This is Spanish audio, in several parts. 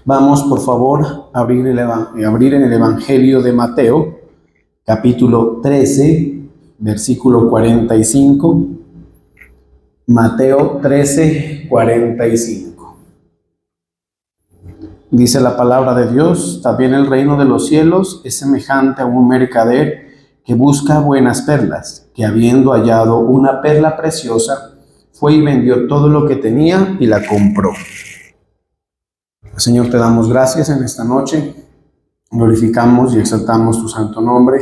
Vamos, por favor, a abrir en el Evangelio de Mateo, capítulo 13, versículo 45. Mateo 13, 45. Dice la palabra de Dios: también el reino de los cielos es semejante a un mercader que busca buenas perlas, que habiendo hallado una perla preciosa, fue y vendió todo lo que tenía y la compró. Señor, te damos gracias en esta noche, glorificamos y exaltamos tu santo nombre.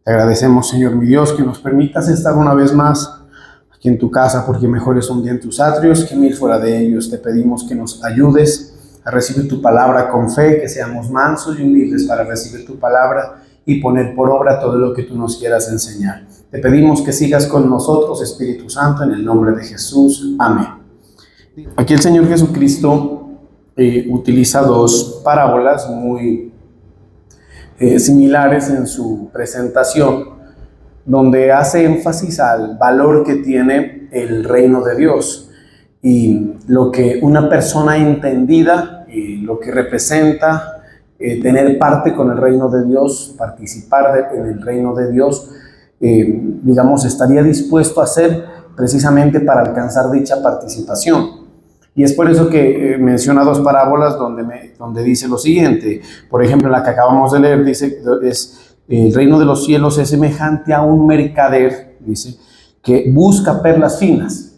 Te agradecemos, Señor mi Dios, que nos permitas estar una vez más aquí en tu casa, porque mejor es un día en tus atrios que mil fuera de ellos. Te pedimos que nos ayudes a recibir tu palabra con fe, que seamos mansos y humildes para recibir tu palabra y poner por obra todo lo que tú nos quieras enseñar. Te pedimos que sigas con nosotros, Espíritu Santo, en el nombre de Jesús. Amén. Aquí el Señor Jesucristo utiliza dos parábolas muy similares en su presentación, donde hace énfasis al valor que tiene el reino de Dios y lo que una persona entendida, lo que representa tener parte con el reino de Dios, participar en el reino de Dios, estaría dispuesto a hacer precisamente para alcanzar dicha participación. Y es por eso que menciona dos parábolas donde dice lo siguiente. Por ejemplo, la que acabamos de leer dice, el reino de los cielos es semejante a un mercader, dice, que busca perlas finas.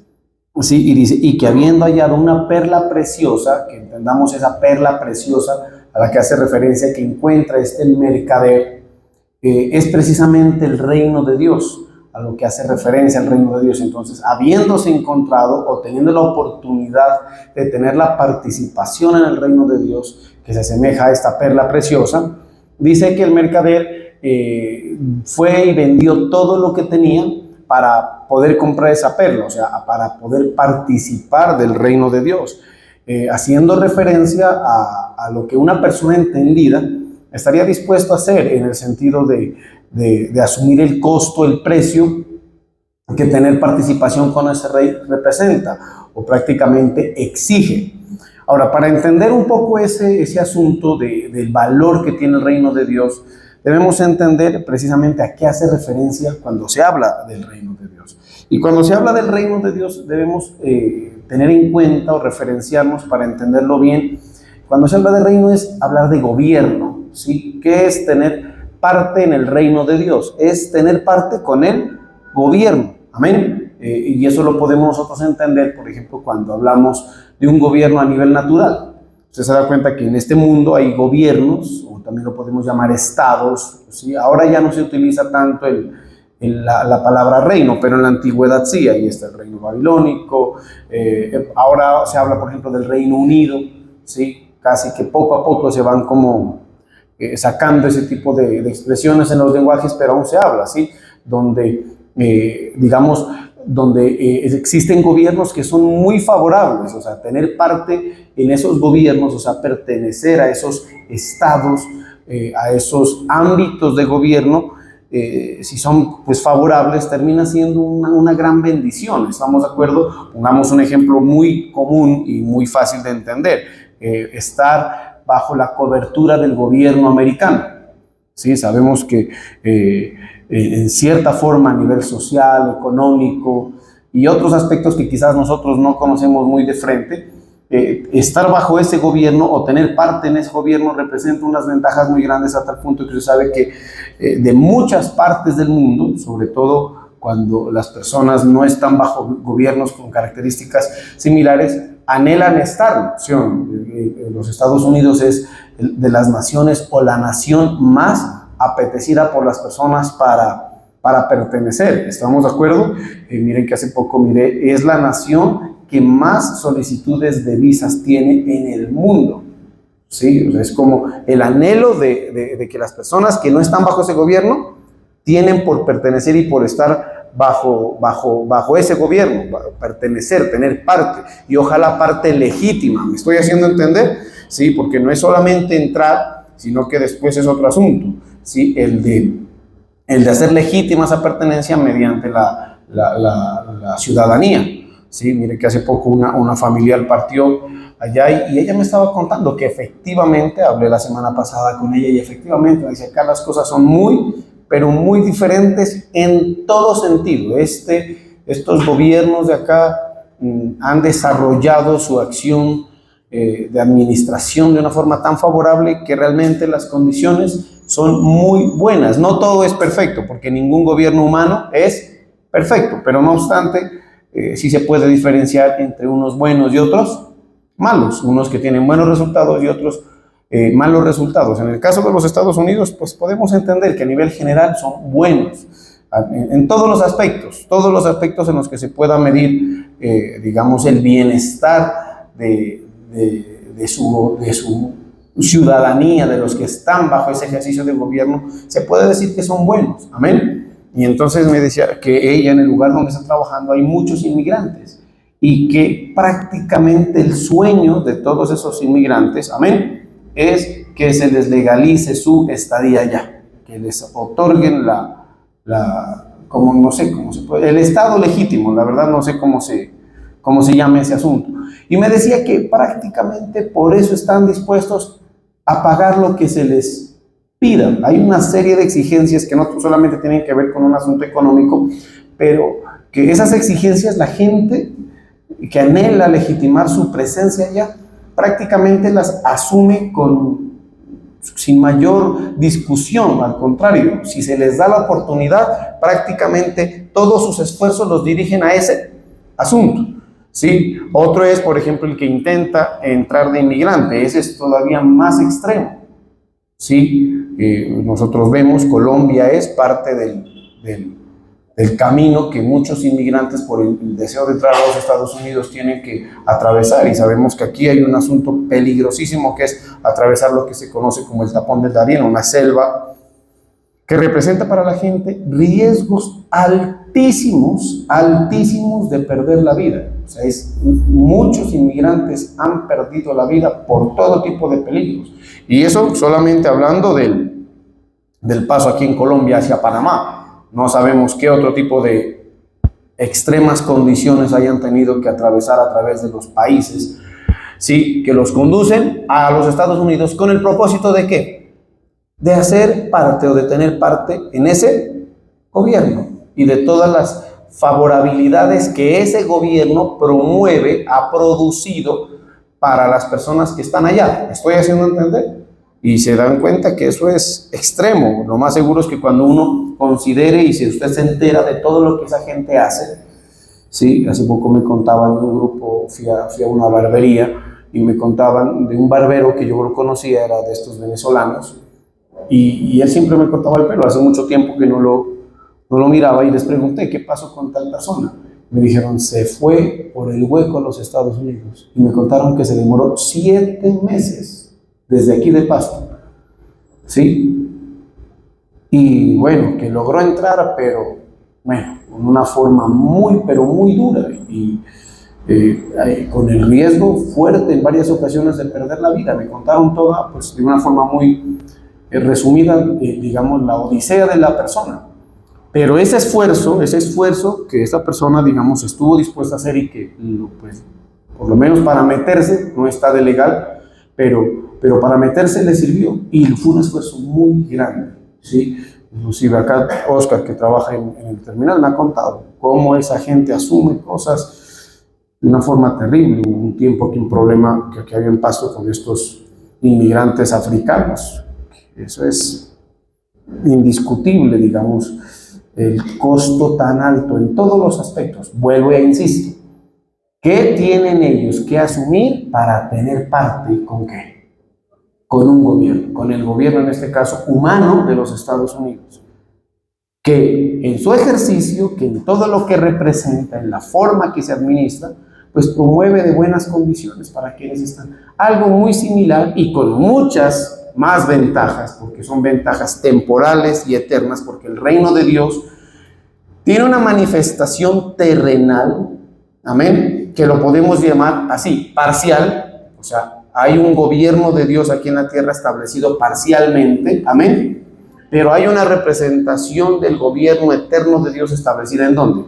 ¿Sí? Y dice, y que habiendo hallado una perla preciosa, que entendamos esa perla preciosa a la que hace referencia que encuentra este mercader, es precisamente el reino de Dios, a lo que hace referencia al reino de Dios. Entonces, habiéndose encontrado o teniendo la oportunidad de tener la participación en el reino de Dios, que se asemeja a esta perla preciosa, dice que el mercader fue y vendió todo lo que tenía para poder comprar esa perla, o sea, para poder participar del reino de Dios, haciendo referencia a lo que una persona entendida estaría dispuesto a hacer, en el sentido de asumir el costo, el precio que tener participación con ese rey representa o prácticamente exige. Ahora, para entender un poco ese asunto del valor que tiene el reino de Dios, debemos entender precisamente a qué hace referencia cuando se habla del reino de Dios. Y cuando se habla del reino de Dios debemos tener en cuenta o referenciarnos para entenderlo bien. Cuando se habla de reino es hablar de gobierno, ¿sí? ¿Qué es tener parte en el reino de Dios? Es tener parte con el gobierno. Amén. Y eso lo podemos nosotros entender, por ejemplo, cuando hablamos de un gobierno a nivel natural. Usted se da cuenta que en este mundo hay gobiernos, o también lo podemos llamar estados, ¿sí? Ahora ya no se utiliza tanto la palabra reino, pero en la antigüedad sí. Ahí está el reino babilónico. Ahora se habla, por ejemplo, del Reino Unido, ¿sí? Casi que poco a poco se van como sacando ese tipo de expresiones en los lenguajes, pero aún se habla, ¿sí? Donde existen gobiernos que son muy favorables, o sea, tener parte en esos gobiernos, o sea, pertenecer a esos estados, a esos ámbitos de gobierno, si son pues favorables, termina siendo una gran bendición. ¿Estamos de acuerdo? Pongamos un ejemplo muy común y muy fácil de entender. Estar bajo la cobertura del gobierno americano. Sí, sabemos que en cierta forma a nivel social, económico y otros aspectos que quizás nosotros no conocemos muy de frente, estar bajo ese gobierno o tener parte en ese gobierno representa unas ventajas muy grandes, a tal punto que se sabe que de muchas partes del mundo, sobre todo cuando las personas no están bajo gobiernos con características similares, anhelan estarlo. Los Estados Unidos es de las naciones o la nación más apetecida por las personas para pertenecer. ¿Estamos de acuerdo? Miren que hace poco miré, es la nación que más solicitudes de visas tiene en el mundo. ¿Sí? O sea, es como el anhelo de que las personas que no están bajo ese gobierno tienen por pertenecer y por estar bajo ese gobierno, pertenecer, tener parte, y ojalá parte legítima. ¿Me estoy haciendo entender? Sí, porque no es solamente entrar, sino que después es otro asunto, ¿sí? El de hacer legítima esa pertenencia mediante la ciudadanía. Sí, mire que hace poco una familiar partió allá y ella me estaba contando que efectivamente, hablé la semana pasada con ella y efectivamente me decía, acá las cosas son muy, pero muy diferentes en todo sentido. Estos gobiernos de acá han desarrollado su acción de administración de una forma tan favorable que realmente las condiciones son muy buenas. No todo es perfecto, porque ningún gobierno humano es perfecto, pero no obstante, sí se puede diferenciar entre unos buenos y otros malos, unos que tienen buenos resultados y otros malos resultados. En el caso de los Estados Unidos, pues podemos entender que a nivel general son buenos en todos los aspectos en los que se pueda medir, digamos, el bienestar de su ciudadanía, de los que están bajo ese ejercicio de gobierno, se puede decir que son buenos. Amén. Y entonces me decía que ella, en el lugar donde está trabajando, hay muchos inmigrantes y que prácticamente el sueño de todos esos inmigrantes, amén, es que se les legalice su estadía allá, que les otorguen como no sé cómo se puede, el estado legítimo, la verdad no sé cómo se llama ese asunto. Y me decía que prácticamente por eso están dispuestos a pagar lo que se les pida. Hay una serie de exigencias que no solamente tienen que ver con un asunto económico, pero que esas exigencias la gente que anhela legitimar su presencia allá prácticamente las asume sin mayor discusión. Al contrario, si se les da la oportunidad, prácticamente todos sus esfuerzos los dirigen a ese asunto. ¿Sí? Otro es, por ejemplo, el que intenta entrar de inmigrante. Ese es todavía más extremo. ¿Sí? Nosotros vemos, Colombia es parte del camino que muchos inmigrantes por el deseo de entrar a los Estados Unidos tienen que atravesar, y sabemos que aquí hay un asunto peligrosísimo que es atravesar lo que se conoce como el tapón del Darién, una selva que representa para la gente riesgos altísimos de perder la vida. O sea, muchos inmigrantes han perdido la vida por todo tipo de peligros, y eso solamente hablando del paso aquí en Colombia hacia Panamá. No sabemos qué otro tipo de extremas condiciones hayan tenido que atravesar a través de los países, ¿sí?, que los conducen a los Estados Unidos con el propósito de ¿qué? De hacer parte o de tener parte en ese gobierno y de todas las favorabilidades que ese gobierno promueve, ha producido para las personas que están allá. ¿Me estoy haciendo entender? Y se dan cuenta que eso es extremo. Lo más seguro es que cuando uno considere y si usted se entera de todo lo que esa gente hace, ¿sí? Hace poco me contaban de un grupo, fui a una barbería y me contaban de un barbero que yo lo conocía, era de estos venezolanos, y él siempre me cortaba el pelo. Hace mucho tiempo que no lo miraba y les pregunté qué pasó con tal persona. Me dijeron, se fue por el hueco a los Estados Unidos, y me contaron que se demoró 7 meses desde aquí de Pasto, ¿sí? Y bueno, que logró entrar, pero bueno, con una forma muy, pero muy dura, y con el riesgo fuerte en varias ocasiones de perder la vida. Me contaron toda, pues de una forma muy resumida, digamos, la odisea de la persona. Pero ese esfuerzo que esta persona, digamos, estuvo dispuesta a hacer, y que, pues, por lo menos para meterse, no está de legal, pero para meterse le sirvió, y fue un esfuerzo muy grande, ¿sí? Inclusive acá Oscar, que trabaja en el terminal, me ha contado cómo esa gente asume cosas de una forma terrible. Hubo un tiempo aquí un problema que había en Pasto con estos inmigrantes africanos. Eso es indiscutible, digamos, el costo tan alto en todos los aspectos. Vuelvo e insisto, ¿qué tienen ellos que asumir para tener parte con qué? Con un gobierno, con el gobierno en este caso humano de los Estados Unidos, que en su ejercicio, que en todo lo que representa, en la forma que se administra, pues promueve de buenas condiciones para quienes están. Algo muy similar y con muchas más ventajas, porque son ventajas temporales y eternas, porque el reino de Dios tiene una manifestación terrenal, amén, que lo podemos llamar así, parcial. O sea, hay un gobierno de Dios aquí en la tierra establecido parcialmente, amén, pero hay una representación del gobierno eterno de Dios establecida ¿en dónde?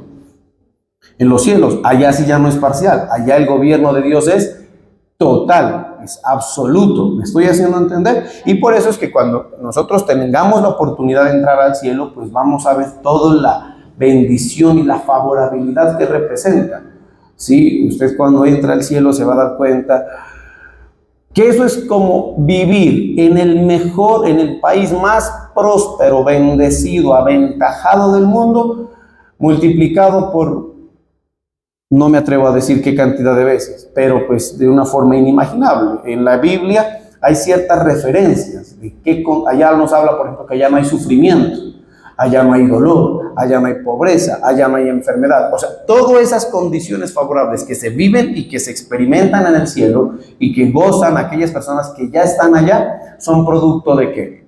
en los cielos. Allá sí ya no es parcial, allá el gobierno de Dios es total, es absoluto. ¿Me estoy haciendo entender? Y por eso es que cuando nosotros tengamos la oportunidad de entrar al cielo, pues vamos a ver toda la bendición y la favorabilidad que representa. Sí, usted cuando entra al cielo se va a dar cuenta que eso es como vivir en el país más próspero, bendecido, aventajado del mundo, multiplicado por, no me atrevo a decir qué cantidad de veces, pero pues de una forma inimaginable. En la Biblia hay ciertas referencias de que allá nos habla, por ejemplo, que allá no hay sufrimiento, allá no hay dolor, allá no hay pobreza, allá no hay enfermedad. O sea, todas esas condiciones favorables que se viven y que se experimentan en el cielo y que gozan aquellas personas que ya están allá, son producto de ¿qué?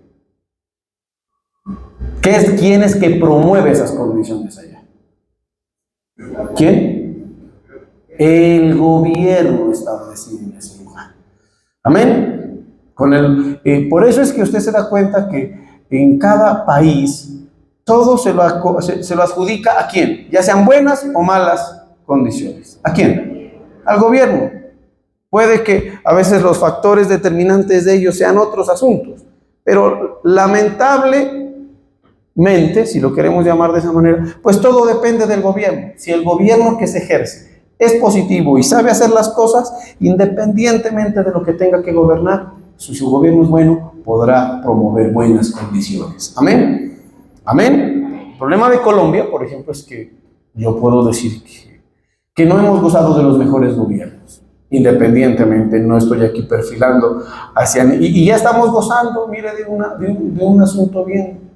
¿Quién es que promueve esas condiciones allá? ¿Quién? El gobierno establecido en ese lugar. Amén. Por eso es que usted se da cuenta que en cada país todo se lo adjudica ¿a quién? Ya sean buenas o malas condiciones. ¿A quién? Al gobierno. Puede que a veces los factores determinantes de ellos sean otros asuntos, pero lamentablemente, si lo queremos llamar de esa manera, pues todo depende del gobierno. Si el gobierno que se ejerce es positivo y sabe hacer las cosas, independientemente de lo que tenga que gobernar, si su gobierno es bueno, podrá promover buenas condiciones. Amén. Amén. El problema de Colombia, por ejemplo, es que yo puedo decir que no hemos gozado de los mejores gobiernos. Independientemente, no estoy aquí perfilando y ya estamos gozando, mire, de un asunto bien,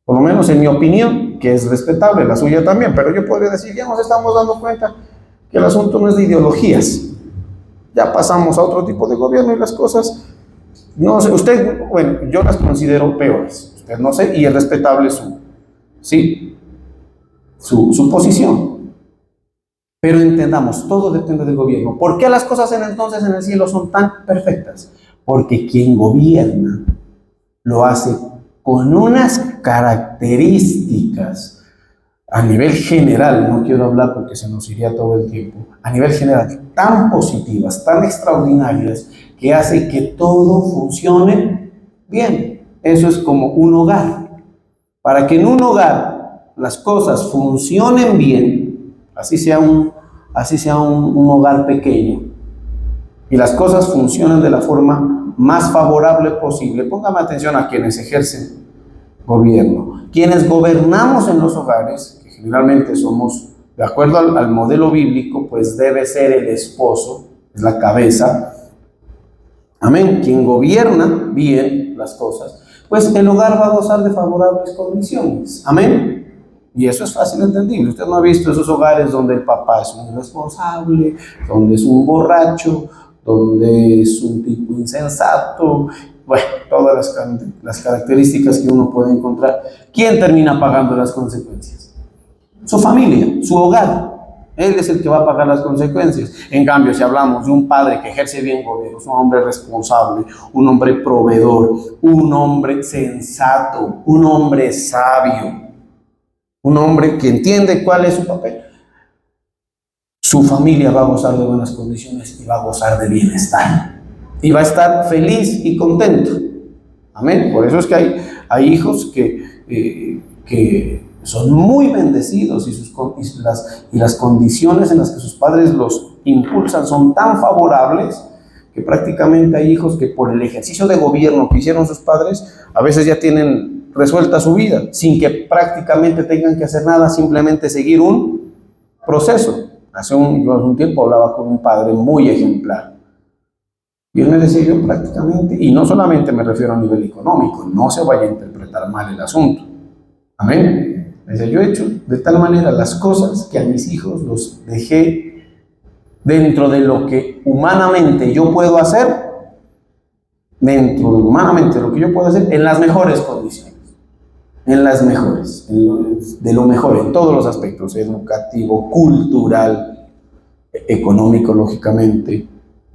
por lo menos en mi opinión, que es respetable, la suya también, pero yo podría decir, ya nos estamos dando cuenta que el asunto no es de ideologías. Ya pasamos a otro tipo de gobierno y las cosas, no sé, yo las considero peores. Usted no sé, y es respetable su posición. Pero entendamos, todo depende del gobierno. ¿Por qué las cosas entonces en el cielo son tan perfectas? Porque quien gobierna lo hace con unas características a nivel general, no quiero hablar porque se nos iría todo el tiempo, a nivel general, tan positivas, tan extraordinarias, que hace que todo funcione bien. Eso es como un hogar. Para que en un hogar las cosas funcionen bien, así sea un hogar pequeño, y las cosas funcionan de la forma más favorable posible, póngame atención a quienes ejercen gobierno. Quienes gobernamos en los hogares, que generalmente somos, de acuerdo al modelo bíblico, pues debe ser el esposo, es la cabeza. Amén. Quien gobierna bien las cosas, pues el hogar va a gozar de favorables condiciones. Amén. Y eso es fácil de entender. Usted no ha visto esos hogares donde el papá es un irresponsable, donde es un borracho, donde es un tipo insensato. Bueno, todas las características que uno puede encontrar. ¿Quién termina pagando las consecuencias? Su familia, su hogar. Él es el que va a pagar las consecuencias. En cambio, si hablamos de un padre que ejerce bien gobierno, es un hombre responsable, un hombre proveedor, un hombre sensato, un hombre sabio, un hombre que entiende cuál es su papel, su familia va a gozar de buenas condiciones y va a gozar de bienestar. Y va a estar feliz y contento. Amén. Por eso es que hay hijos que son muy bendecidos y las condiciones en las que sus padres los impulsan son tan favorables que prácticamente hay hijos que por el ejercicio de gobierno que hicieron sus padres, a veces ya tienen resuelta su vida, sin que prácticamente tengan que hacer nada, simplemente seguir un proceso. Hace un tiempo hablaba con un padre muy ejemplar. Y él me decía, yo prácticamente, y no solamente me refiero a nivel económico, no se vaya a interpretar mal el asunto. Amén. Me decía, yo he hecho de tal manera las cosas que a mis hijos los dejé dentro de lo que humanamente yo puedo hacer, en las mejores condiciones. En las mejores, de lo mejor, en todos los aspectos, educativo, cultural, económico, lógicamente,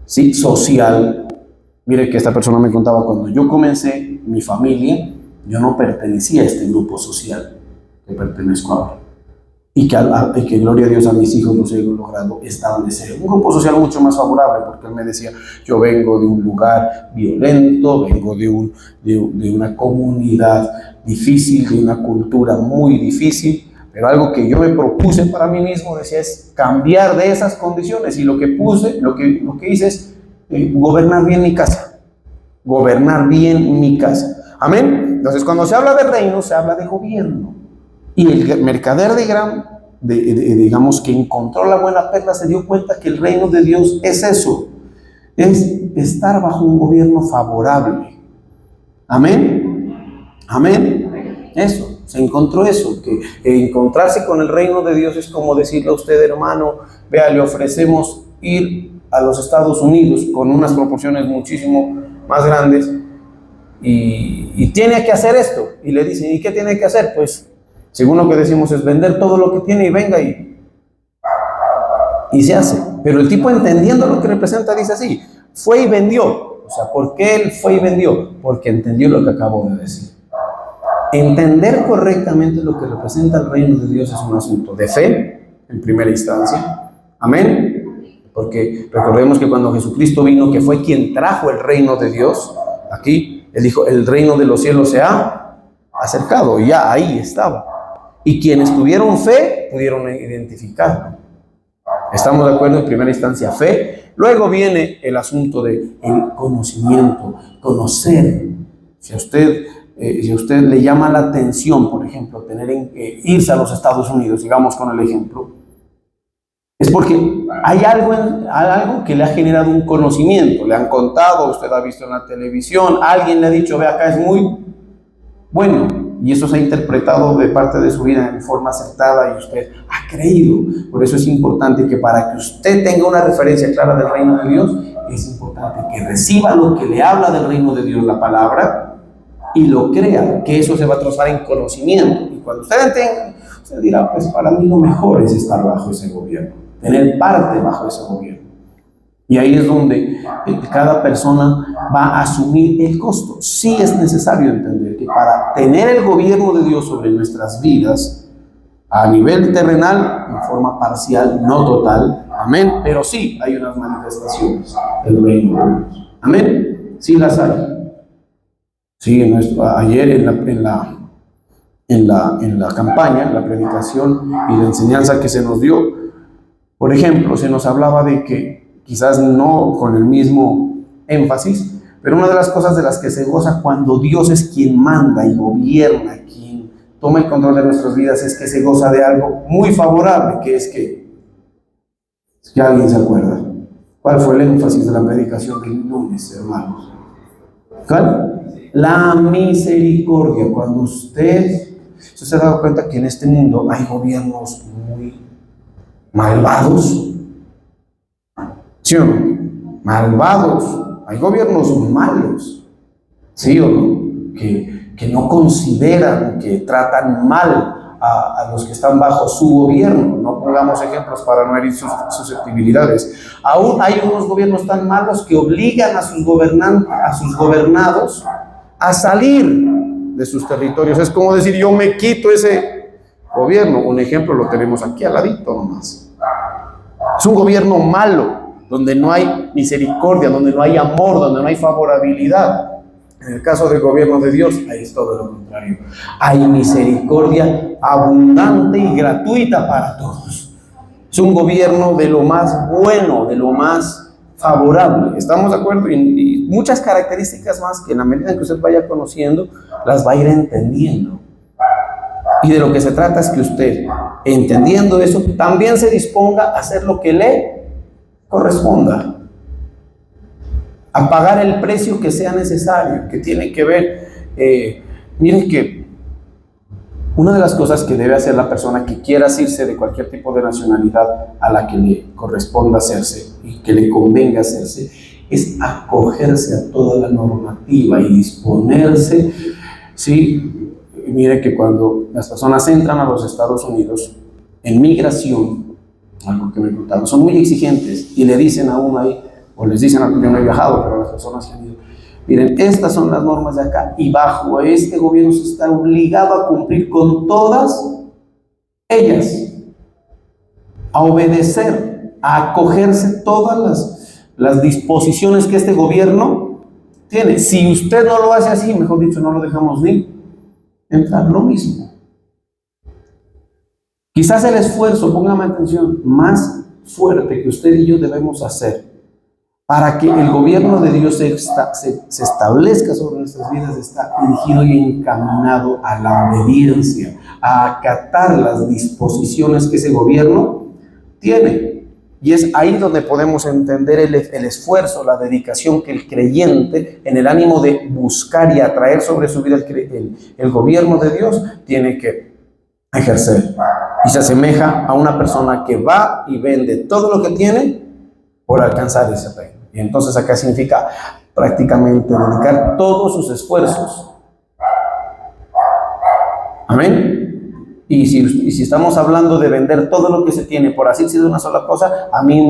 sí, social. Mire que esta persona me contaba, cuando yo comencé mi familia, yo no pertenecía a este grupo social que pertenezco ahora. y que gloria a Dios a mis hijos los he logrado establecer. Un grupo social mucho más favorable, porque él me decía, yo vengo de un lugar violento, vengo de una comunidad difícil, de una cultura muy difícil, pero algo que yo me propuse para mí mismo, decía, es cambiar de esas condiciones, y lo que hice es gobernar bien mi casa, gobernar bien mi casa. Amén. Entonces, cuando se habla de reino, se habla de gobierno. Y el mercader digamos que encontró la buena perla, se dio cuenta que el reino de Dios es eso, es estar bajo un gobierno favorable. Amén. Amén. Eso, se encontró eso, que encontrarse con el reino de Dios es como decirle a usted, hermano, vea, le ofrecemos ir a los Estados Unidos con unas proporciones muchísimo más grandes y tiene que hacer esto. Y le dicen, ¿y qué tiene que hacer? Pues, según lo que decimos, es vender todo lo que tiene y venga y se hace. Pero el tipo, entendiendo lo que representa, dice así, fue y vendió. O sea, ¿por qué él fue y vendió? Porque entendió lo que acabo de decir. Entender correctamente lo que representa el reino de Dios es un asunto de fe, en primera instancia. Amén. Porque recordemos que cuando Jesucristo vino, que fue quien trajo el reino de Dios, aquí, él dijo, el reino de los cielos se ha acercado, y ya ahí estaba. Y quienes tuvieron fe pudieron identificarlo. Estamos de acuerdo, en primera instancia fe. Luego viene el asunto del conocimiento, conocer. Si a usted le llama la atención, por ejemplo, irse a los Estados Unidos, digamos con el ejemplo, es porque hay algo que le ha generado un conocimiento. Le han contado, usted ha visto en la televisión, alguien le ha dicho, ve, acá es muy bueno, y eso se ha interpretado de parte de su vida en forma acertada y usted ha creído. Por eso es importante que para que usted tenga una referencia clara del reino de Dios, es importante que reciba lo que le habla del reino de Dios, la palabra, y lo crea, que eso se va a transformar en conocimiento. Y cuando usted entienda, usted dirá, pues para mí lo mejor es estar bajo ese gobierno, tener parte bajo ese gobierno. Y ahí es donde cada persona va a asumir el costo. Sí es necesario entender que para tener el gobierno de Dios sobre nuestras vidas, a nivel terrenal, en forma parcial, no total, amén, pero sí hay unas manifestaciones del reino de Dios. Amén, sí las hay. Sí, ayer en la campaña, en la predicación y la enseñanza que se nos dio, por ejemplo, se nos hablaba de que, quizás no con el mismo énfasis, pero una de las cosas de las que se goza cuando Dios es quien manda y gobierna, quien toma el control de nuestras vidas, es que se goza de algo muy favorable, que es que alguien se acuerda. ¿Cuál fue el énfasis de la predicación del lunes, hermanos? ¿Cuál? La misericordia. Cuando usted se ha dado cuenta que en este mundo hay gobiernos muy malvados, ¿sí o no? Malvados. Hay gobiernos malos, ¿sí o no? Que no consideran, que tratan mal a los que están bajo su gobierno. No pongamos ejemplos para no herir sus susceptibilidades. Aún hay unos gobiernos tan malos que obligan a sus gobernados a salir de sus territorios. Es como decir, yo me quito ese gobierno. Un ejemplo lo tenemos aquí al ladito nomás. Es un gobierno malo, donde no hay misericordia, donde no hay amor, donde no hay favorabilidad. En el caso del gobierno de Dios, ahí es todo lo contrario. Hay misericordia abundante y gratuita para todos. Es un gobierno de lo más bueno, de lo más favorable. ¿Estamos de acuerdo? Y muchas características más que en la medida en que usted vaya conociendo, las va a ir entendiendo. Y de lo que se trata es que usted, entendiendo eso, también se disponga a hacer lo que le corresponda, a pagar el precio que sea necesario, que tiene que ver. Miren que una de las cosas que debe hacer la persona que quiera asirse de cualquier tipo de nacionalidad a la que le corresponda hacerse y que le convenga hacerse, es acogerse a toda la normativa y disponerse. Sí, mire que cuando las personas entran a los Estados Unidos, en migración, algo que me contaron, son muy exigentes y le dicen a uno ahí, o les dicen a uno, yo no he viajado, pero a las personas que han ido, miren, estas son las normas de acá y bajo este gobierno se está obligado a cumplir con todas ellas. a obedecer, a acogerse todas las disposiciones que este gobierno tiene. Si usted no lo hace así, mejor dicho, no lo dejamos ni entrar. Lo mismo. Quizás el esfuerzo, póngame atención, más fuerte que usted y yo debemos hacer para que el gobierno de Dios se establezca sobre nuestras vidas está dirigido y encaminado a la obediencia, a acatar las disposiciones que ese gobierno tiene. Y es ahí donde podemos entender el esfuerzo, la dedicación que el creyente, en el ánimo de buscar y atraer sobre su vida el gobierno de Dios, tiene que ejercer. Y se asemeja a una persona que va y vende todo lo que tiene por alcanzar ese reino. Y entonces acá significa prácticamente dedicar todos sus esfuerzos. Amén. Y si estamos hablando de vender todo lo que se tiene por así decir de una sola cosa, a mí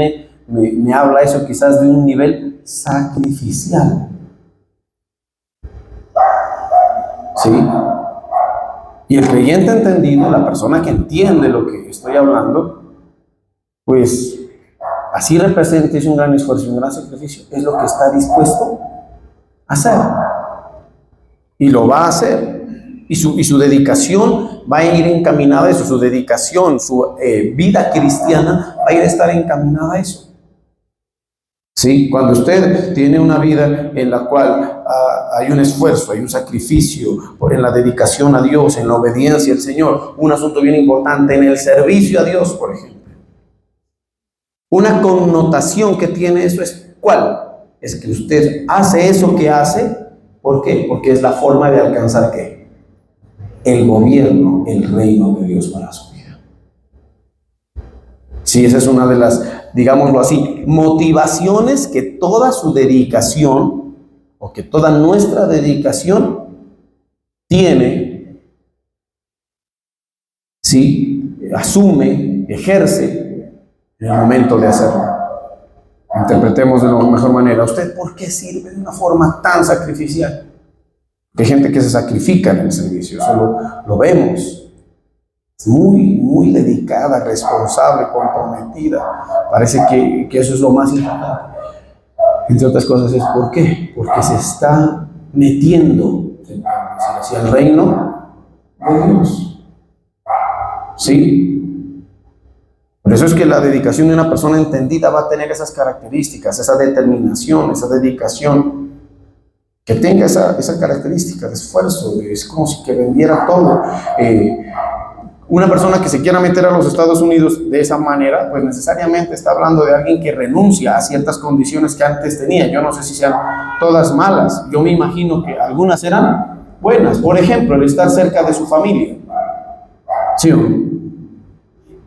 me habla eso quizás de un nivel sacrificial. ¿Sí? Y el creyente entendido, la persona que entiende lo que estoy hablando, pues así representa, es un gran esfuerzo y un gran sacrificio, es lo que está dispuesto a hacer. Y lo va a hacer. Y su dedicación va a ir encaminada a eso, su dedicación, su vida cristiana va a ir a estar encaminada a eso. ¿Sí? Cuando usted tiene una vida en la cual hay un esfuerzo, hay un sacrificio en la dedicación a Dios, en la obediencia al Señor, un asunto bien importante en el servicio a Dios, por ejemplo. Una connotación que tiene eso es ¿cuál? Es que usted hace eso que hace, ¿por qué? Porque es la forma de alcanzar ¿qué? El gobierno, el reino de Dios para su vida. Sí, esa es una de las, digámoslo así, motivaciones que toda su dedicación, o que toda nuestra dedicación tiene, ¿sí? Asume, ejerce en el momento de hacerlo. Interpretemos de la mejor manera. ¿Usted por qué sirve de una forma tan sacrificial? Hay gente que se sacrifica en el servicio, eso lo vemos. Es muy dedicada, responsable, comprometida. Parece que eso es lo más importante. Entre otras cosas es ¿por qué? Porque se está metiendo hacia el reino de Dios. ¿Sí? Por eso es que la dedicación de una persona entendida va a tener esas características, esa determinación, esa dedicación, que tenga esa característica de esfuerzo, es como si que vendiera todo. Una persona que se quiera meter a los Estados Unidos de esa manera, pues necesariamente está hablando de alguien que renuncia a ciertas condiciones que antes tenía. Yo no sé si sean todas malas, yo me imagino que algunas serán buenas. Por ejemplo, el estar cerca de su familia. ¿Sí o no?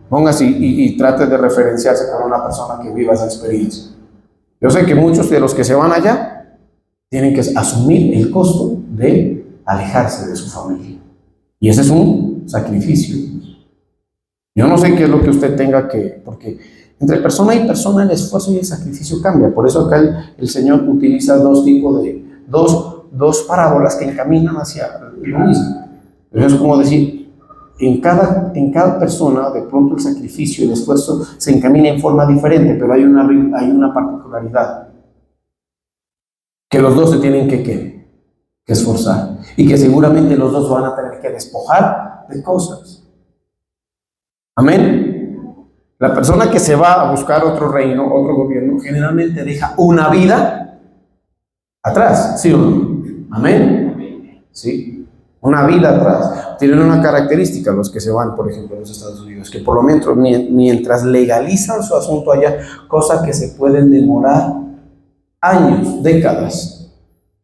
Póngase y trate de referenciarse con una persona que viva esa experiencia. Yo sé que muchos de los que se van allá tienen que asumir el costo de alejarse de su familia. Y ese es un sacrificio. Yo no sé qué es lo que usted tenga que, porque entre persona y persona el esfuerzo y el sacrificio cambia. Por eso acá el Señor utiliza dos parábolas que encaminan hacia lo mismo. Pero es como decir, en cada persona de pronto el sacrificio y el esfuerzo se encamina en forma diferente, pero hay una particularidad, que los dos se tienen que esforzar y que seguramente los dos van a tener que despojar de cosas. Amén. La persona que se va a buscar otro reino, otro gobierno, generalmente deja una vida atrás, ¿sí o no? Amén. Sí. Una vida atrás. Tienen una característica los que se van, por ejemplo, a los Estados Unidos, que por lo menos mientras legalizan su asunto allá, cosas que se pueden demorar años, décadas.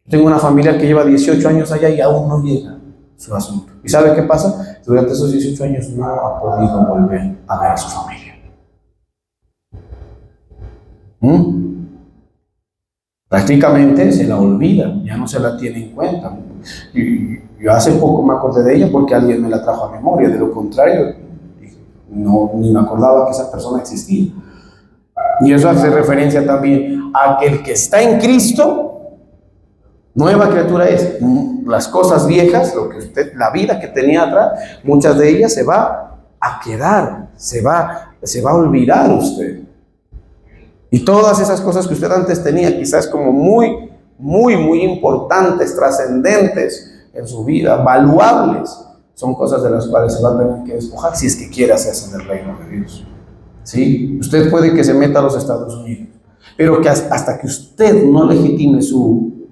Tengo una familia que lleva 18 años allá y aún no llega su asunto. ¿Y sabe qué pasa? Durante esos 18 años no ha podido volver a ver a su familia. Prácticamente se la olvida, ya no se la tiene en cuenta. Y yo hace poco me acordé de ella porque alguien me la trajo a memoria. De lo contrario, ni me acordaba que esa persona existía. Y eso hace referencia también a que el que está en Cristo, nueva criatura es. Las cosas viejas, la vida que tenía atrás, muchas de ellas se va a quedar, se va se va a olvidar usted. Y todas esas cosas que usted antes tenía, quizás como muy, muy, muy importantes, trascendentes en su vida, valuables, son cosas de las cuales se va a tener que despojar si es que quiere hacerse en el reino de Dios. ¿Sí? Usted puede que se meta a los Estados Unidos, pero que hasta que usted no legitime su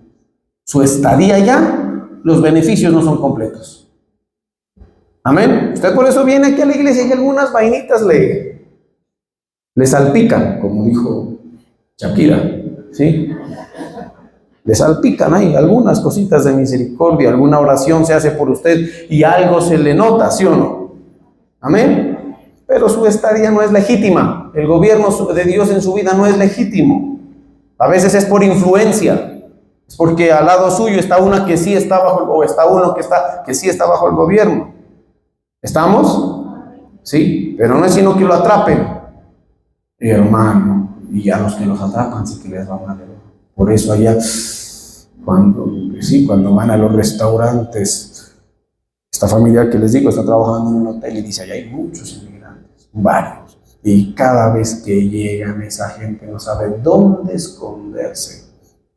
estadía allá, los beneficios no son completos. Amén. Usted por eso viene aquí a la iglesia y algunas vainitas le salpican, como dijo Shakira, ¿sí? Le salpican ahí algunas cositas de misericordia, alguna oración se hace por usted y algo se le nota, ¿sí o no? Amén. Pero su estadía no es legítima, el gobierno de Dios en su vida no es legítimo. A veces es por influencia, es porque al lado suyo está una que sí está bajo, o está uno que sí está bajo el gobierno. ¿Estamos? Sí, pero no es sino que lo atrapen. Y hermano, y a los que los atrapan sí que les va mal. Por eso allá, cuando van a los restaurantes, esta familia que les digo está trabajando en un hotel y dice, allá hay muchos inmigrantes, varios. Y cada vez que llegan esa gente no sabe dónde esconderse,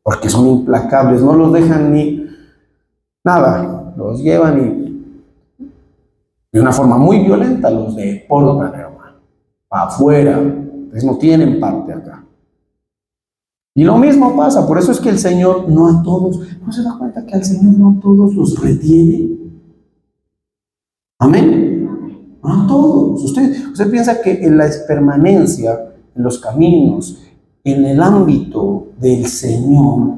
porque son implacables, no los dejan ni nada, los llevan y de una forma muy violenta los deportan, hermano, para afuera. Entonces no tienen parte acá. Y lo mismo pasa, por eso es que el Señor no a todos, ¿no se da cuenta que al Señor no a todos los retiene? Amén. No a todos. Usted piensa que en la permanencia, en los caminos, en el ámbito del Señor,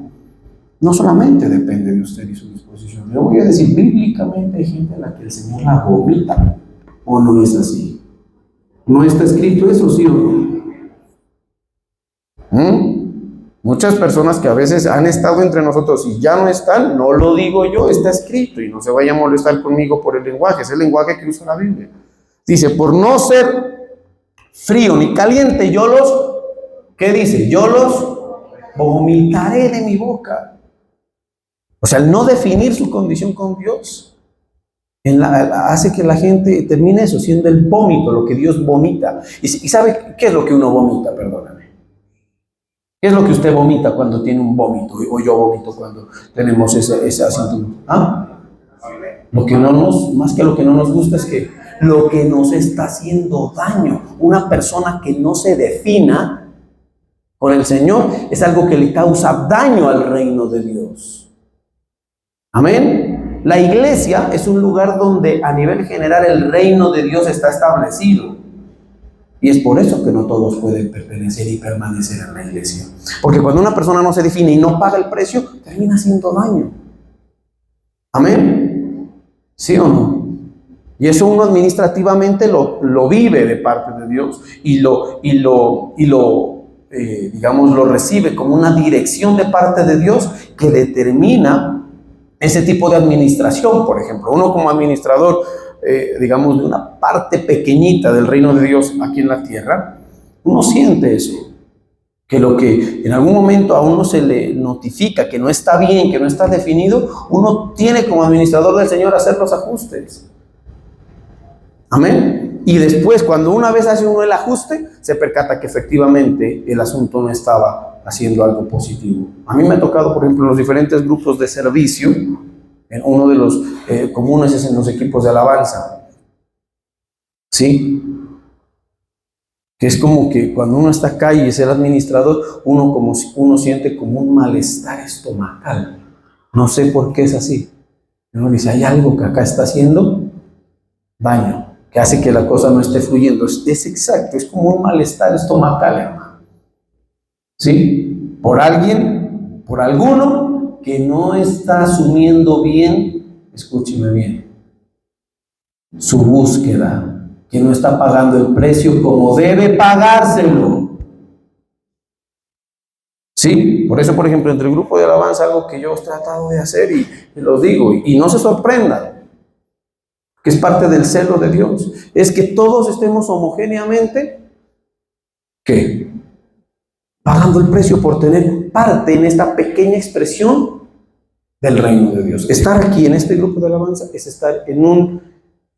no solamente depende de usted y su disposición. Yo voy a decir, bíblicamente hay gente a la que el Señor la vomita, ¿o no es así? ¿No está escrito eso, sí o no? Muchas personas que a veces han estado entre nosotros y ya no están, no lo digo yo, está escrito, y no se vaya a molestar conmigo por el lenguaje, es el lenguaje que usa la Biblia. Dice, por no ser frío ni caliente, ¿qué dice? Yo los vomitaré de mi boca. O sea, el no definir su condición con Dios hace que la gente termine eso, siendo el vómito, lo que Dios vomita. ¿Y sabe qué es lo que uno vomita? Perdóname. ¿Qué es lo que usted vomita cuando tiene un vómito? O yo vomito cuando tenemos ese síntoma. Más que lo que no nos gusta es que lo que nos está haciendo daño. Una persona que no se defina por el Señor es algo que le causa daño al reino de Dios. Amén. La iglesia es un lugar donde a nivel general el reino de Dios está establecido. Y es por eso que no todos pueden pertenecer y permanecer en la iglesia. Porque cuando una persona no se define y no paga el precio, termina haciendo daño. Amén. ¿Sí o no? Y eso uno administrativamente lo vive de parte de Dios y lo recibe como una dirección de parte de Dios que determina ese tipo de administración. Por ejemplo, uno como administrador, de una parte pequeñita del reino de Dios aquí en la tierra, uno siente eso, que lo que en algún momento a uno se le notifica que no está bien, que no está definido, uno tiene como administrador del Señor hacer los ajustes. Amén. Y después, cuando una vez hace uno el ajuste, se percata que efectivamente el asunto no estaba haciendo algo positivo. A mí me ha tocado, por ejemplo, en los diferentes grupos de servicio, en uno de los comunes es en los equipos de alabanza. ¿Sí? Que es como que cuando uno está acá y es el administrador, uno siente como un malestar estomacal. No sé por qué es así. Uno dice, hay algo que acá está haciendo daño, que hace que la cosa no esté fluyendo. Es exacto, es como un malestar estomacal, hermano. ¿Sí? Por alguno que no está asumiendo bien, escúcheme bien, su búsqueda, que no está pagando el precio como debe pagárselo. Sí, por eso, por ejemplo, entre el grupo de alabanza, algo que yo he tratado de hacer y lo digo, y no se sorprendan, que es parte del celo de Dios, es que todos estemos homogéneamente, ¿qué? Pagando el precio por tener parte en esta pequeña expresión del reino de Dios. Estar aquí en este grupo de alabanza es estar en un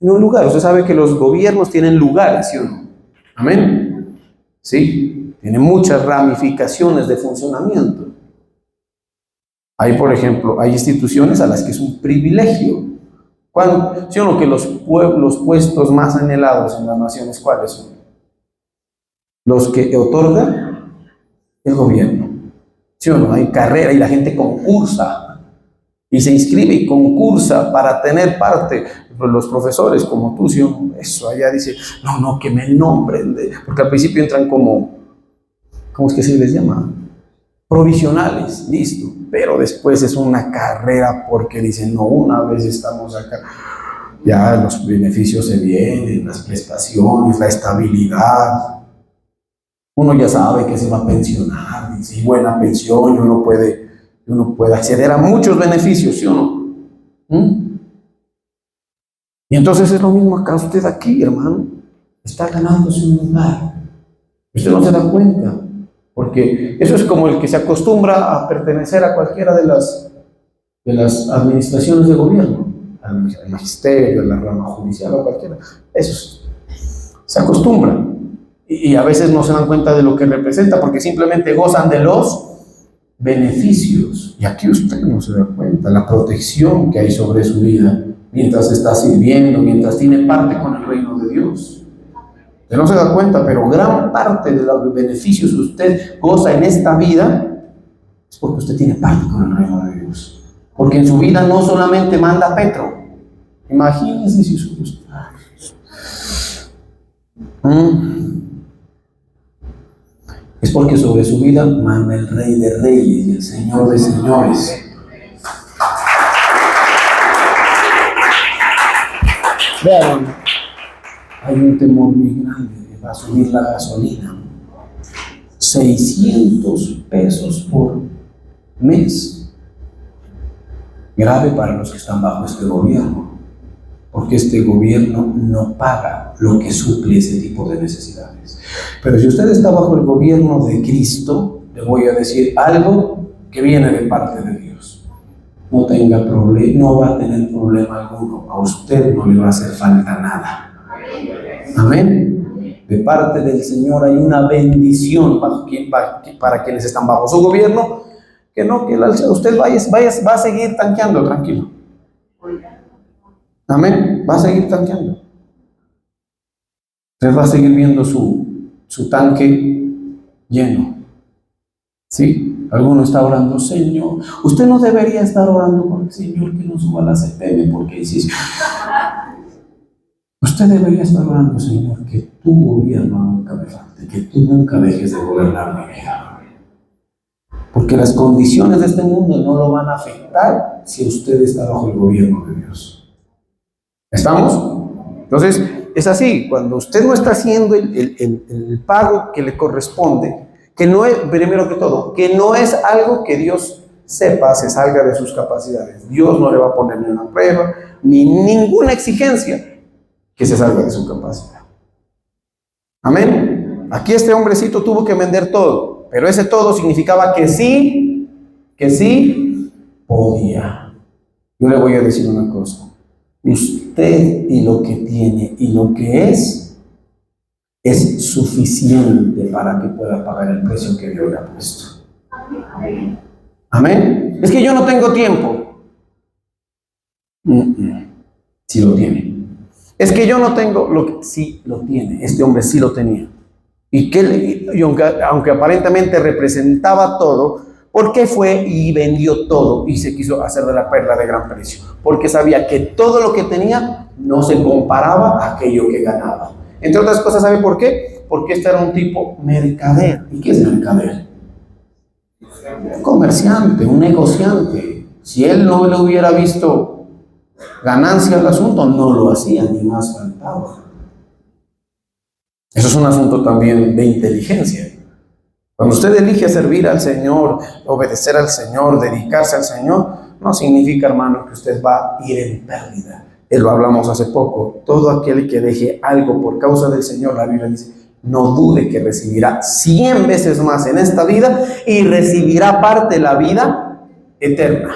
lugar. Usted sabe que los gobiernos tienen lugares, ¿sí o no? Amén. Sí, tiene muchas ramificaciones de funcionamiento. Hay, por ejemplo, hay instituciones a las que es un privilegio. ¿Sí o no que los puestos más anhelados en las naciones, cuáles son? Los que otorga el gobierno. ¿Sí o no? Hay carrera y la gente concursa y se inscribe y concursa para tener parte. Los profesores como tú, ¿sí o no? Eso allá dice, no, que me nombren, porque al principio entran como, ¿cómo es que se les llama? Provisionales, listo, pero después es una carrera porque dicen, no, una vez estamos acá, ya los beneficios se vienen, las prestaciones, la estabilidad, uno ya sabe que se va a pensionar, dice, y buena pensión, y uno puede acceder a muchos beneficios, ¿sí o no? Y entonces es lo mismo acá, usted aquí, hermano, está ganándose un lugar, usted no se da cuenta. Porque eso es como el que se acostumbra a pertenecer a cualquiera de las administraciones de gobierno, al magisterio, a la rama judicial o cualquiera. Eso se acostumbra. Y a veces no se dan cuenta de lo que representa porque simplemente gozan de los beneficios. Y aquí usted no se da cuenta, la protección que hay sobre su vida mientras está sirviendo, mientras tiene parte con el reino de Dios. Usted no se da cuenta, pero gran parte de los beneficios que usted goza en esta vida es porque usted tiene parte con el reino de Dios. Porque en su vida no solamente manda Petro. Imagínense si eso es porque sobre su vida manda el Rey de Reyes y el Señor de Señores. Vean, hay un temor muy grande, va a subir la gasolina. 600 pesos por mes. Grave para los que están bajo este gobierno, porque este gobierno no paga lo que suple ese tipo de necesidades. Pero si usted está bajo el gobierno de Cristo, le voy a decir algo que viene de parte de Dios. No tenga problema, no va a tener problema alguno. A usted no le va a hacer falta nada. Amén. De parte del Señor hay una bendición para quienes están bajo su gobierno, que usted va a seguir tanqueando, tranquilo. Amén. Va a seguir tanqueando. Usted va a seguir viendo su tanque lleno. ¿Sí? Alguno está orando, Señor. Usted no debería estar orando por el Señor que no suba la CPM, porque si usted debería estar orando, Señor, que tu gobierno nunca me falte, que tú nunca dejes de gobernar mi vida. Porque las condiciones de este mundo no lo van a afectar si usted está bajo el gobierno de Dios. ¿Estamos? Entonces, es así, cuando usted no está haciendo el pago que le corresponde, que no es, primero que todo, que no es algo que Dios sepa, se salga de sus capacidades. Dios no le va a poner ni una prueba, ni ninguna exigencia que se salga de su capacidad. Amén. Aquí este hombrecito tuvo que vender todo, pero ese todo significaba que sí podía. Yo le voy a decir una cosa. Usted y lo que tiene y lo que es suficiente para que pueda pagar el precio que Dios le ha puesto. Amén. Es que yo no tengo tiempo. Sí lo tiene. Es que yo no tengo sí lo tiene. Este hombre sí lo tenía. Y aunque aparentemente representaba todo, ¿por qué fue y vendió todo y se quiso hacer de la perla de gran precio? Porque sabía que todo lo que tenía no se comparaba a aquello que ganaba. Entre otras cosas, ¿sabe por qué? Porque este era un tipo mercader. ¿Y qué es mercader? Un comerciante, un negociante. Si él no le hubiera visto ganancia al asunto, no lo hacía, ni más faltaba. Eso es un asunto también de inteligencia. Cuando usted elige servir al Señor, obedecer al Señor, dedicarse al Señor, no significa, hermano, que usted va a ir en pérdida. Lo hablamos hace poco. Todo aquel que deje algo por causa del Señor, la Biblia dice, no dude que recibirá 100 veces más en esta vida y recibirá parte de la vida eterna.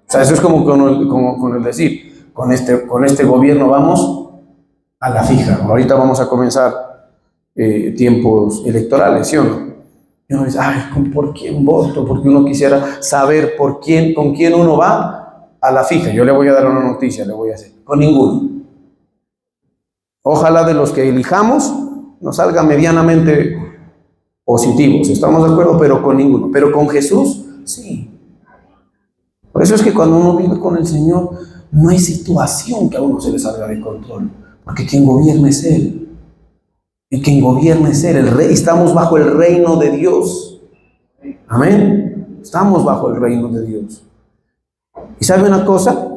O sea, eso es como con el decir, con este gobierno vamos a la fija. Ahorita vamos a comenzar tiempos electorales, ¿sí o no? Y uno dice, ay, ¿por quién voto? Porque uno quisiera saber con quién uno va a la fija. Yo le voy a dar una noticia, le voy a decir, con ninguno. Ojalá de los que elijamos nos salga medianamente positivos, estamos de acuerdo, pero con ninguno. Pero con Jesús, sí. Por eso es que cuando uno vive con el Señor, no hay situación que a uno se le salga de control, porque quien gobierna es Él. Y quien gobierna es Él, el rey. Estamos bajo el reino de Dios. Amén. Estamos bajo el reino de Dios. ¿Y sabe una cosa?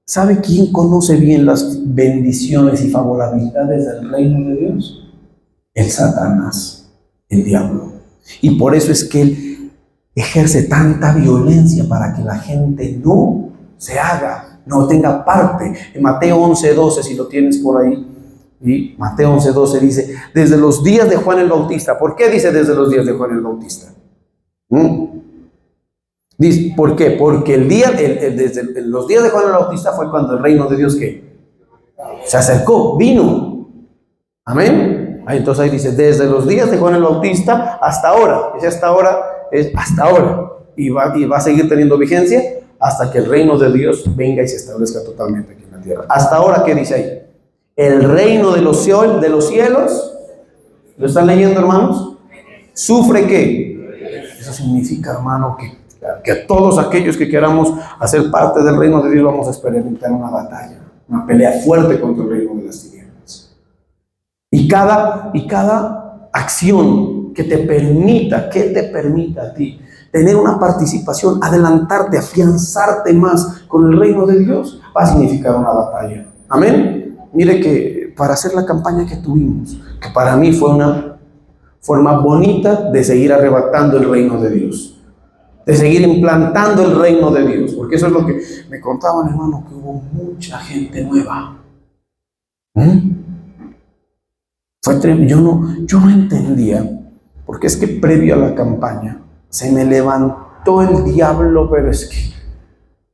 ¿Sabe quién conoce bien las bendiciones y favorabilidades del reino de Dios? El Satanás, el diablo. Y por eso es que él ejerce tanta violencia para que la gente no se haga, no tenga parte. En Mateo 11:12, si lo tienes por ahí, y Mateo 11:12 dice, desde los días de Juan el Bautista. ¿Por qué dice desde los días de Juan el Bautista? Dice, ¿por qué? Porque desde los días de Juan el Bautista fue cuando el reino de Dios ¿qué? Se acercó, vino. Amén. Entonces ahí dice, desde los días de Juan el Bautista hasta ahora. Ese hasta ahora es hasta ahora. Y va a seguir teniendo vigencia hasta que el reino de Dios venga y se establezca totalmente aquí en la tierra. Hasta ahora, ¿qué dice ahí? El reino de los cielos, ¿lo están leyendo, hermanos? ¿Sufre qué? Eso significa, hermano, que todos aquellos que queramos hacer parte del reino de Dios vamos a experimentar una batalla, una pelea fuerte contra el reino de las tinieblas. Y cada acción que te permita a ti tener una participación, adelantarte, afianzarte más con el reino de Dios, va a significar una batalla. Amén. Mire que para hacer la campaña que tuvimos, que para mí fue una forma bonita de seguir arrebatando el reino de Dios, de seguir implantando el reino de Dios, porque eso es lo que me contaban, hermano, que hubo mucha gente nueva. Fue tremendo. Yo no entendía, porque es que previo a la campaña se me levantó el diablo, pero es que,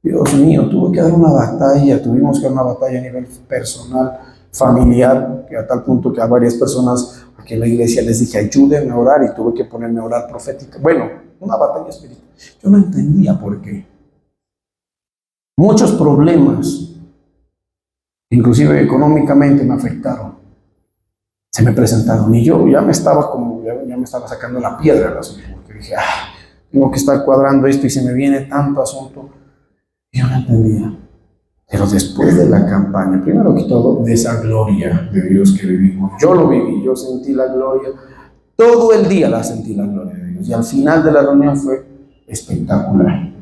Dios mío, tuvimos que dar una batalla a nivel personal, familiar, que a tal punto que a varias personas aquí en la iglesia les dije, ayúdenme a orar, y tuve que ponerme a orar profética. Bueno, una batalla espiritual. Yo no entendía por qué. Muchos problemas, inclusive económicamente, me afectaron. Se me presentaron y yo ya me estaba sacando la piedra del asunto, porque dije, tengo que estar cuadrando esto y se me viene tanto asunto. Y yo no entendía. Pero después de la campaña, primero que todo, de esa gloria de Dios que vivimos, yo lo viví, yo sentí la gloria, todo el día la sentí la gloria de Dios, y al final de la reunión fue espectacular.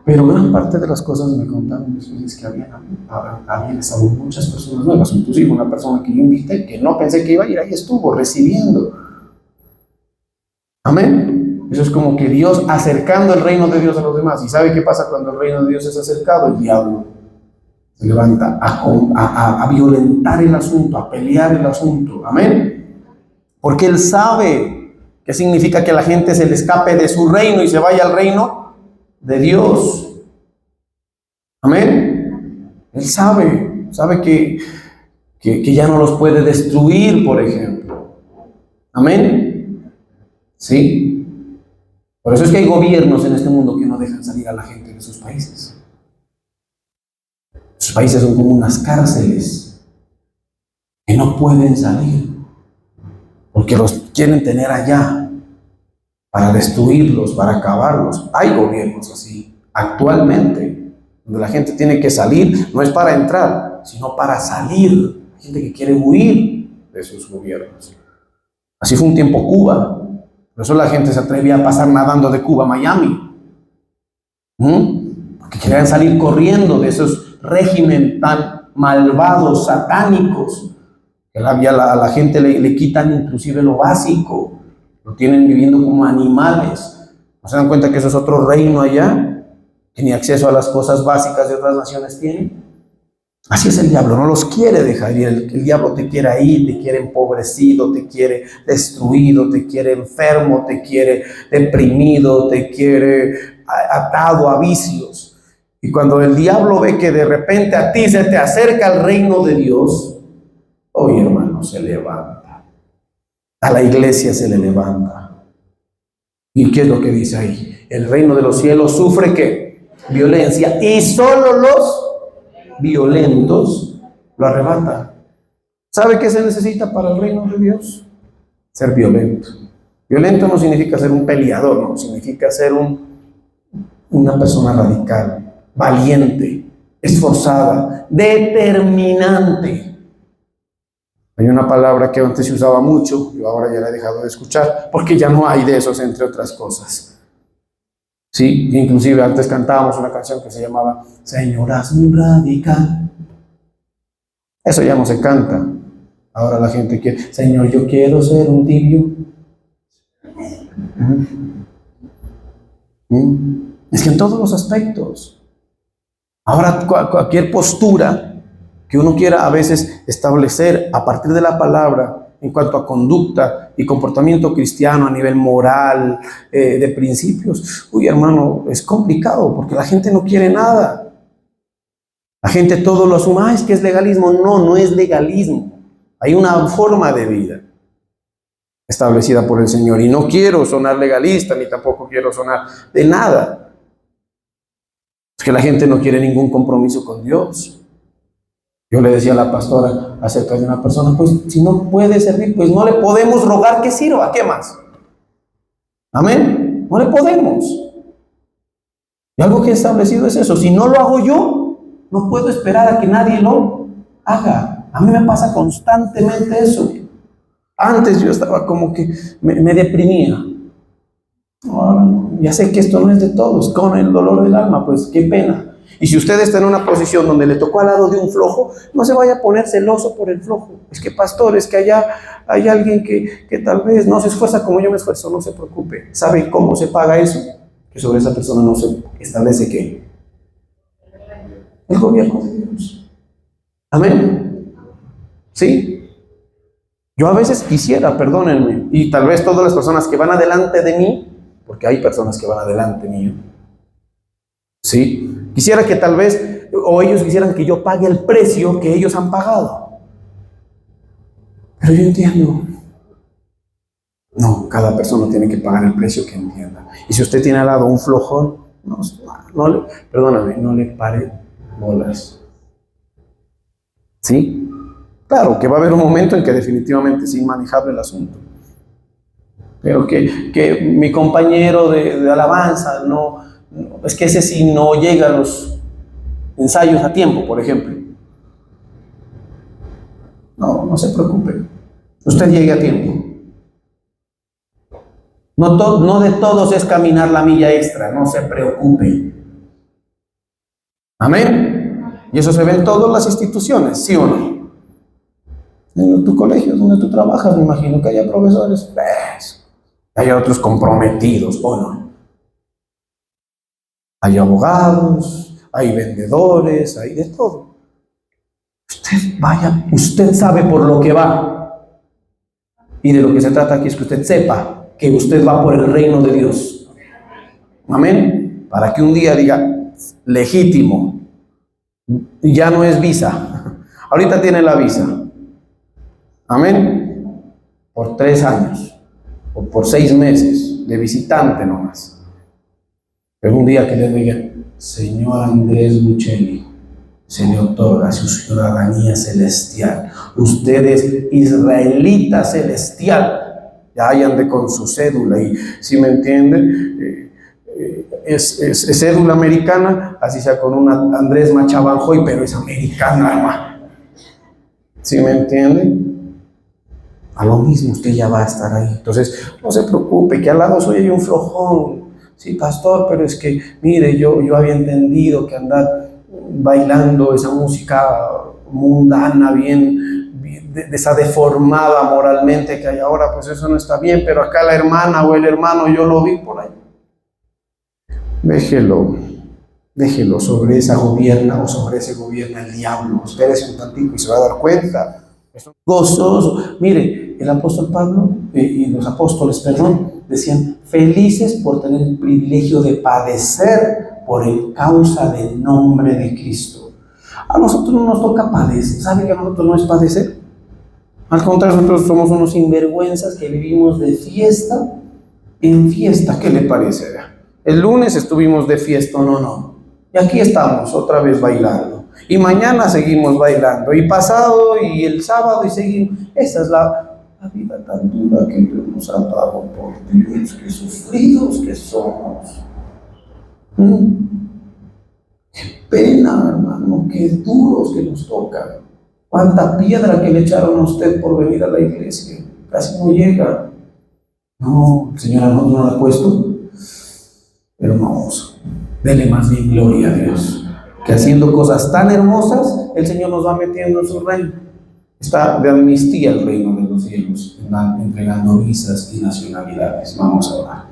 Pero gran parte de las cosas me contaron después es que habían estado muchas personas nuevas, inclusive una persona que yo invité, que no pensé que iba a ir, ahí estuvo recibiendo. Amén. Eso es como que Dios acercando el reino de Dios a los demás. ¿Y sabe qué pasa cuando el reino de Dios es acercado? El diablo se levanta a violentar el asunto, a pelear el asunto. Amén. Porque él sabe qué significa que la gente se le escape de su reino y se vaya al reino de Dios. Amén. Él sabe que ya no los puede destruir, por ejemplo. Amén. Sí. Por eso es que hay gobiernos en este mundo que no dejan salir a la gente de sus países. Sus países son como unas cárceles que no pueden salir porque los quieren tener allá para destruirlos, para acabarlos. Hay gobiernos así actualmente, donde la gente tiene que salir, no es para entrar, sino para salir. Hay gente que quiere huir de sus gobiernos. Así fue un tiempo Cuba. Por eso la gente se atrevía a pasar nadando de Cuba a Miami. Porque querían salir corriendo de esos regímenes tan malvados, satánicos, que a la gente le quitan inclusive lo básico. Lo tienen viviendo como animales. ¿No se dan cuenta que eso es otro reino allá? Que ni acceso a las cosas básicas de otras naciones tienen. Así es el diablo, no los quiere dejar ir. El diablo te quiere ahí, te quiere empobrecido, te quiere destruido, te quiere enfermo, te quiere deprimido, te quiere atado a vicios. Y cuando el diablo ve que de repente a ti se te acerca el reino de Dios, oye, hermano, se levanta. A la iglesia se le levanta. ¿Y qué es lo que dice ahí? El reino de los cielos sufre ¿qué? Violencia, y solo los violentos lo arrebatan. ¿Sabe qué se necesita para el reino de Dios? Ser violento. Violento no significa ser un peleador, no, significa ser una persona radical, valiente, esforzada, determinante. Hay una palabra que antes se usaba mucho, yo ahora ya la he dejado de escuchar, porque ya no hay de esos, entre otras cosas. Sí, inclusive antes cantábamos una canción que se llamaba Señor, hazme un radical. Eso ya no se canta. Ahora la gente quiere, Señor, yo quiero ser un tibio. Es que en todos los aspectos. Ahora cualquier postura que uno quiera a veces establecer a partir de la palabra en cuanto a conducta y comportamiento cristiano a nivel moral, de principios, uy hermano, es complicado porque la gente no quiere nada. La gente todo lo asume, es que es legalismo. No, no es legalismo. Hay una forma de vida establecida por el Señor, y no quiero sonar legalista ni tampoco quiero sonar de nada. Es que la gente no quiere ningún compromiso con Dios. Yo le decía a la pastora acerca de una persona, pues si no puede servir, pues no le podemos rogar que sirva, ¿qué más? Amén, no le podemos. Y algo que he establecido es eso, si no lo hago yo, no puedo esperar a que nadie lo haga. A mí me pasa constantemente eso. Antes yo estaba como que me deprimía. Ahora no, ya sé que esto no es de todos, con el dolor del alma, pues qué pena. Y si usted está en una posición donde le tocó al lado de un flojo, no se vaya a poner celoso por el flojo. Es que pastor, es que allá hay alguien que tal vez no se esfuerza como yo me esfuerzo, no se preocupe. ¿Sabe cómo se paga eso? Que sobre esa persona no se establece ¿qué? El gobierno de Dios. Amén. ¿Sí? Yo a veces quisiera, perdónenme, y tal vez todas las personas que van adelante de mí, porque hay personas que van adelante mío, ¿sí? Quisiera que tal vez, o ellos quisieran que yo pague el precio que ellos han pagado. Pero yo entiendo. No, cada persona tiene que pagar el precio que entienda. Y si usted tiene al lado un flojón, no le pare bolas. ¿Sí? Claro que va a haber un momento en que definitivamente es inmanejable el asunto. Pero que mi compañero de alabanza, es que ese sí no llega a los ensayos a tiempo, por ejemplo. No se preocupe. Usted llegue a tiempo. No de todos es caminar la milla extra, no se preocupe. Amén. Y eso se ve en todas las instituciones, ¿sí o no? En tu colegio donde tú trabajas, me imagino que haya profesores, hay otros comprometidos, ¿o no? Hay abogados, hay vendedores, hay de todo. Usted sabe por lo que va. Y de lo que se trata aquí es que usted sepa que usted va por el reino de Dios. Amén. Para que un día diga, legítimo, ya no es visa. Ahorita tiene la visa. Amén. Por 3 años o por 6 meses de visitante nomás. Pero un día que le diga, señor Andrés Buccelli, se le otorga su ciudadanía celestial. Usted es israelita celestial. Ya ande con su cédula. Y si me entiende, es cédula americana, así sea con una Andrés Machabanjoy, pero es americana, hermano. ¿Sí me entiende? A lo mismo usted ya va a estar ahí. Entonces, no se preocupe, que al lado suyo hay un flojón. Sí, pastor, pero es que, mire, yo había entendido que andar bailando esa música mundana, bien de esa deformada moralmente que hay ahora, pues eso no está bien, pero acá la hermana o el hermano, yo lo vi por ahí. Déjelo sobre esa gobierna o sobre ese gobierna el diablo. Espérese un tantito y se va a dar cuenta. Gozoso. Mire, el apóstol Pablo y los apóstoles, decían, felices por tener el privilegio de padecer por el causa del nombre de Cristo. A nosotros no nos toca padecer. ¿Sabe que a nosotros no es padecer? Al contrario, nosotros somos unos sinvergüenzas que vivimos de fiesta en fiesta. ¿Qué le parece? El lunes estuvimos de fiesta, no. Y aquí estamos otra vez bailando. Y mañana seguimos bailando. Y pasado y el sábado y seguimos. Esa es la vida tan dura que Dios nos ha dado, por Dios, qué sufridos que somos. Qué pena, hermano, qué duros que nos tocan. Cuánta piedra que le echaron a usted por venir a la iglesia. Casi no llega. No, el Señor no la ha puesto. Hermoso. Dele más bien gloria a Dios. Que haciendo cosas tan hermosas, el Señor nos va metiendo en su reino. Está de amnistía el reino de los cielos, entregando visas y nacionalidades. Vamos a orar.